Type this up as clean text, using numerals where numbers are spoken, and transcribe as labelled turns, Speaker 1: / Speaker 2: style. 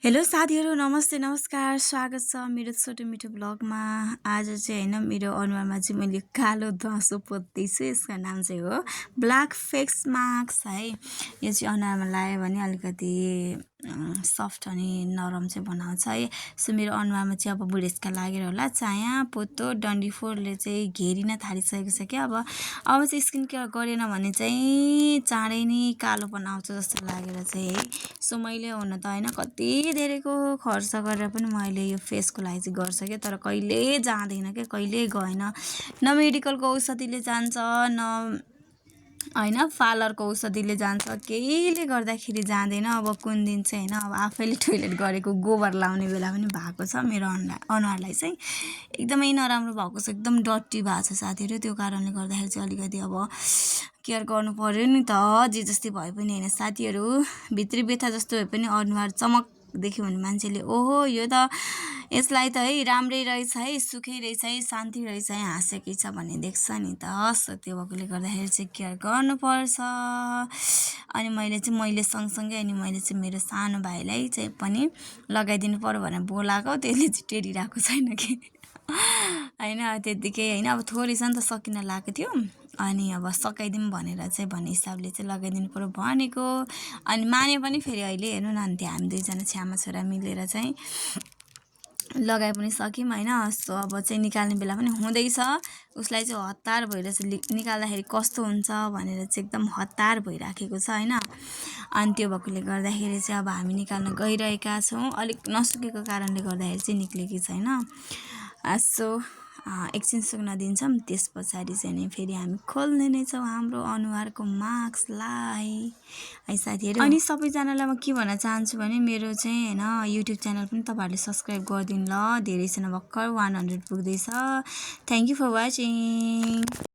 Speaker 1: Hello साथीहरू, नमस्ते नमस्कार, स्वागत छ मेरो छोटो मिठो ब्लगमा। आज चाहिँ होइन, मेरो अनुहारमा चाहिँ मैले कालो दसो पोत्दैछु। यसको नाम चाहिँ हो ब्ल्याक फेस मास्क है। यो चाहिँ अनुहारमा लगायो भने अलिकति सफ्ट अनि नरम चाहिँ बनाउँछ है। सो मेरो अनुहारमा चाहिँ अब बुढेसकाल लागेर होला, चाया पोतो डन्डीफोरले चाहिँ घेरिन थालिसकेको छ क्या। अब चाहिँ स्किन केयर गरेन भने चाहिँ चाँडै नै कालोपन आउँछ जस्तो लागेर चाहिँ है। सो मैले हुन त होइन कति धेरैको खर्च गरेर पनि मैले यो फेसको लागि चाहिँ गर्छ क्या, तर कहिले जाँदैन क्या, कहिले गएन। न मेडिकलको औषधिले जान्छ, न होइन पार्लरको औषधिले जान्छ, केहीले गर्दाखेरि जाँदैन। अब कुन दिन चाहिँ होइन, अब आफैले टोइलेट गरेको गोबर लाउने बेला पनि भएको छ। मेरो अनुहारलाई चाहिँ एकदमै नराम्रो भएको छ, एकदम डर्टी भएको छ साथीहरू। त्यो कारणले गर्दाखेरि चाहिँ अलिकति अब केयर गर्नु पर्यो नि त, जे जस्तै भए पनि होइन साथीहरू। भित्री व्यथा जस्तो भए पनि अनुहार चमक देख्यो भने मान्छेले ओहो यो त यसलाई त है राम्रै रहेछ है, सुखै रहेछ है, शान्ति रहेछ है, हाँसेकै छ भन्ने देख्छ नि त। सो त्यो भएकोले गर्दाखेरि चाहिँ केयर गर्नुपर्छ। अनि मैले सँगसँगै अनि मैले चाहिँ मेरो सानो भाइलाई चाहिँ पनि लगाइदिनु पर्यो भनेर बोलाएको, त्यसले चाहिँ टेरिरहेको छैन कि होइन त्यत्तिकै होइन। अब थोरै छ नि त, सकिन लागेको थियो, अनि अब सकाइदिउँ भनेर चाहिँ भन्ने हिसाबले चाहिँ लगाइदिनु पर्यो भनेको। अनि माने पनि फेरि अहिले हेर्नु न, अन्त हामी दुईजना छ्यामा छोरा मिलेर चाहिँ लगाइ पनि सक्यौँ होइन। सो अब चाहिँ निकाल्ने बेला पनि हुँदैछ। उसलाई चाहिँ हतार भएर चाहिँ निकाल्दाखेरि कस्तो हुन्छ भनेर चाहिँ एकदम हतार भइराखेको छ होइन। अनि त्यो भएकोले गर्दाखेरि चाहिँ अब हामी निकाल्न गइरहेका छौँ। अलिक नसुकेको कारणले गर्दाखेरि चाहिँ निक्लेकी छैन। सो एकछिन सुक्न दिन्छौँ, त्यस पछाडि चाहिँ नि फेरि हामी खोल्ने नै छौँ हाम्रो अनुहारको मास्कलाई है साथीहरू। अनि सबैजनालाई म के भन्न चाहन्छु भने मेरो चाहिँ होइन युट्युब च्यानल पनि तपाईँहरूले सब्सक्राइब गरिदिनु ल। धेरै छैन, भर्खर 100 पुग्दैछ। Thank you for watching.